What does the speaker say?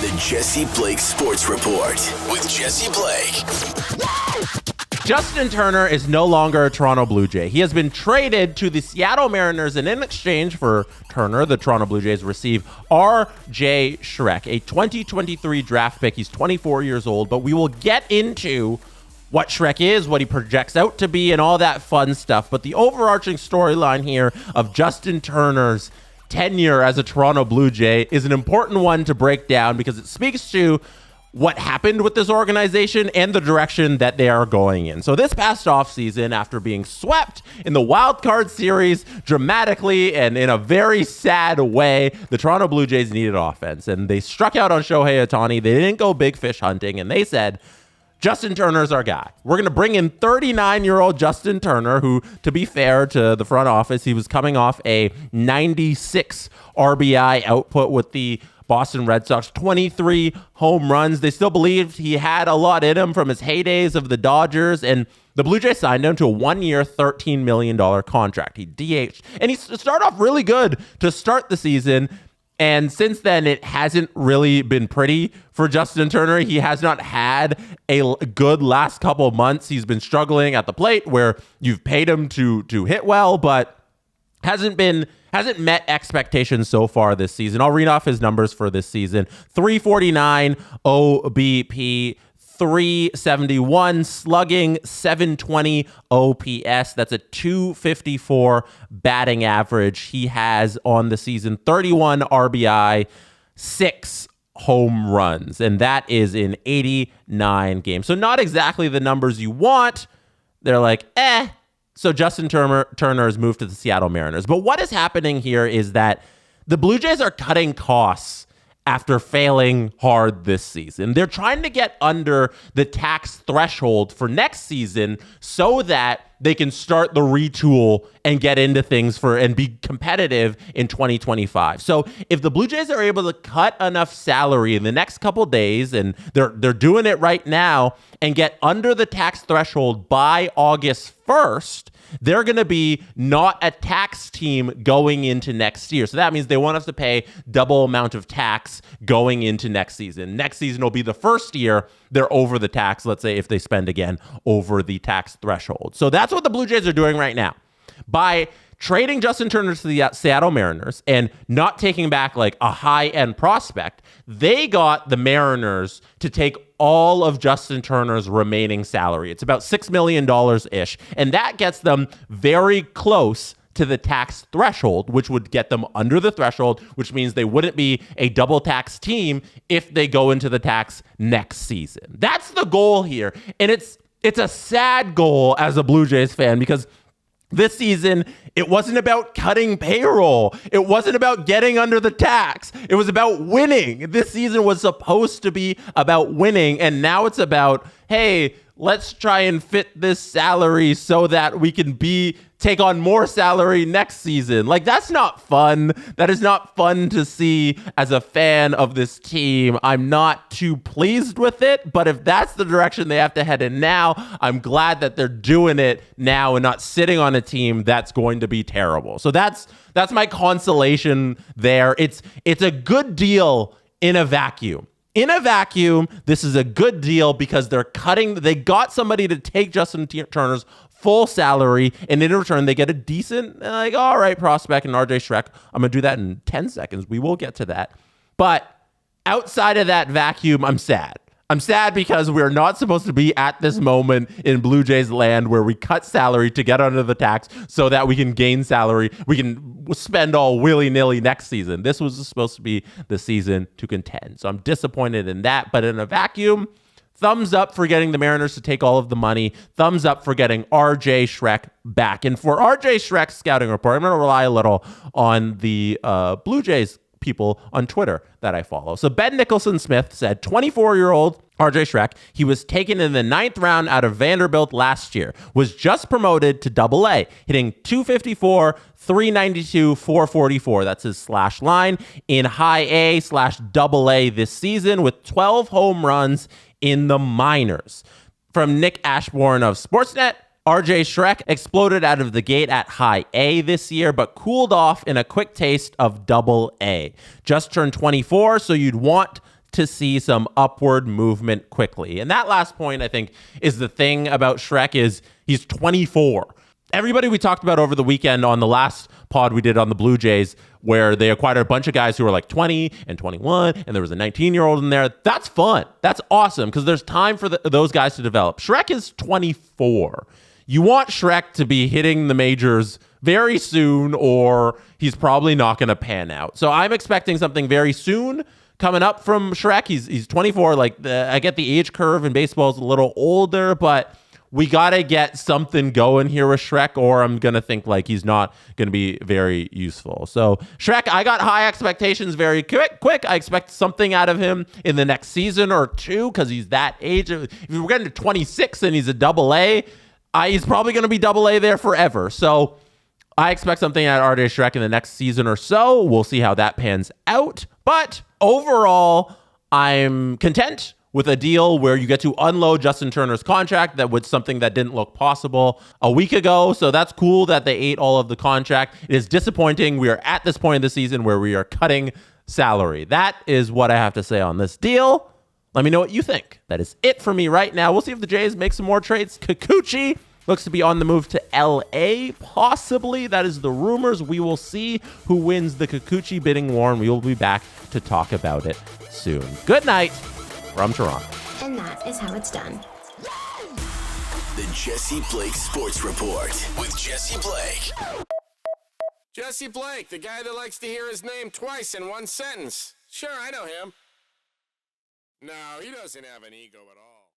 The Jesse Blake Sports Report with Jesse Blake. Justin Turner is no longer a Toronto Blue Jay. He has been traded to the Seattle Mariners, and in exchange for Turner, the Toronto Blue Jays receive RJ Schreck, a 2023 draft pick. He's 24 years old, but we will get into what Schreck is, what he projects out to be, and all that fun stuff. But the overarching storyline here of Justin Turner's tenure as a Toronto Blue Jay is an important one to break down because it speaks to what happened with this organization and the direction that they are going in. So this past offseason, after being swept in the wild card series dramatically and in a very sad way, the Toronto Blue Jays needed offense. And they struck out on Shohei Ohtani. They didn't go big fish hunting. And they said, Justin Turner's our guy. We're going to bring in 39-year-old Justin Turner, who, to be fair to the front office, he was coming off a 96 RBI output with the Boston Red Sox, 23 home runs. They still believed he had a lot in him from his heydays of the Dodgers, and the Blue Jays signed him to a one-year, $13 million contract. He DH'd, and he started off really good to start the season, and since then, it hasn't really been pretty for Justin Turner. He has not had a good last couple of months. He's been struggling at the plate where you've paid him to hit well, but hasn't met expectations so far this season. I'll read off his numbers for this season. 349 OBP, 371 slugging, 720 OPS. That's a 254 batting average. He has on the season 31 RBI, 6 home runs, and that is in 89 games. So not exactly the numbers you want. They're like, So Justin Turner has moved to the Seattle Mariners. But what is happening here is that the Blue Jays are cutting costs after failing hard this season. They're trying to get under the tax threshold for next season so that they can start the retool and get into things and be competitive in 2025. So if the Blue Jays are able to cut enough salary in the next couple days, and they're doing it right now, and get under the tax threshold by August 1st, they're going to be not a tax team going into next year. So that means they won't have to pay double amount of tax going into next season. Next season will be the first year they're over the tax, let's say if they spend again over the tax threshold. So that's what the Blue Jays are doing right now. By trading Justin Turner to the Seattle Mariners and not taking back like a high-end prospect, they got the Mariners to take all of Justin Turner's remaining salary. It's about $6 million-ish, and that gets them very close to the tax threshold, which would get them under the threshold, which means they wouldn't be a double tax team if they go into the tax next season. That's the goal here, and it's a sad goal as a Blue Jays fan because this season, it wasn't about cutting payroll. It wasn't about getting under the tax. It was about winning. This season was supposed to be about winning, and now it's about, hey, let's try and fit this salary so that we can take on more salary next season. Like, that's not fun. That is not fun to see as a fan of this team. I'm not too pleased with it, but if that's the direction they have to head in now, I'm glad that they're doing it now and not sitting on a team that's going to be terrible. So that's my consolation there. It's a good deal in a vacuum. In a vacuum, this is a good deal because they got somebody to take Justin Turner's full salary, and in return, they get a decent, all right, prospect in RJ Schreck. I'm going to do that in 10 seconds. We will get to that. But outside of that vacuum, I'm sad. I'm sad because we're not supposed to be at this moment in Blue Jays land where we cut salary to get under the tax so that we can gain salary. We can spend all willy-nilly next season. This was supposed to be the season to contend. So I'm disappointed in that. But in a vacuum, thumbs up for getting the Mariners to take all of the money. Thumbs up for getting RJ Schreck back. And for RJ Schreck's scouting report, I'm going to rely a little on the Blue Jays people on Twitter that I follow. So Ben Nicholson-Smith said, 24-year-old RJ Schreck, he was taken in the 9th round out of Vanderbilt last year, was just promoted to Double-A, hitting 254, 392, 444. That's his slash line in High A/Double-A this season with 12 home runs in the minors. From Nick Ashbourne of Sportsnet, RJ Schreck exploded out of the gate at High A this year, but cooled off in a quick taste of Double-A. Just turned 24, so you'd want to see some upward movement quickly. And that last point, I think, is the thing about Schreck is he's 24. Everybody we talked about over the weekend on the last pod we did on the Blue Jays, where they acquired a bunch of guys who were like 20 and 21, and there was a 19-year-old in there. That's fun. That's awesome because there's time for those guys to develop. Schreck is 24. You want Schreck to be hitting the majors very soon, or he's probably not going to pan out. So I'm expecting something very soon coming up from Schreck. He's 24. I get the age curve in baseball is a little older, but we got to get something going here with Schreck, or I'm going to think like he's not going to be very useful. So Schreck, I got high expectations very quick. I expect something out of him in the next season or two because he's that age. If we're getting to 26 and he's a AA, he's probably going to be AA there forever. So I expect something out of RJ Schreck in the next season or so. We'll see how that pans out. But overall, I'm content with a deal where you get to unload Justin Turner's contract. That was something that didn't look possible a week ago. So that's cool that they ate all of the contract. It is disappointing. We are at this point in the season where we are cutting salary. That is what I have to say on this deal. Let me know what you think. That is it for me right now. We'll see if the Jays make some more trades. Kikuchi looks to be on the move to LA, possibly. That is the rumors. We will see who wins the Kikuchi bidding war, and we will be back to talk about it soon. Good night from Toronto. And that is how it's done. The Jesse Blake Sports Report with Jesse Blake. Jesse Blake, the guy that likes to hear his name twice in one sentence. Sure, I know him. No, he doesn't have an ego at all.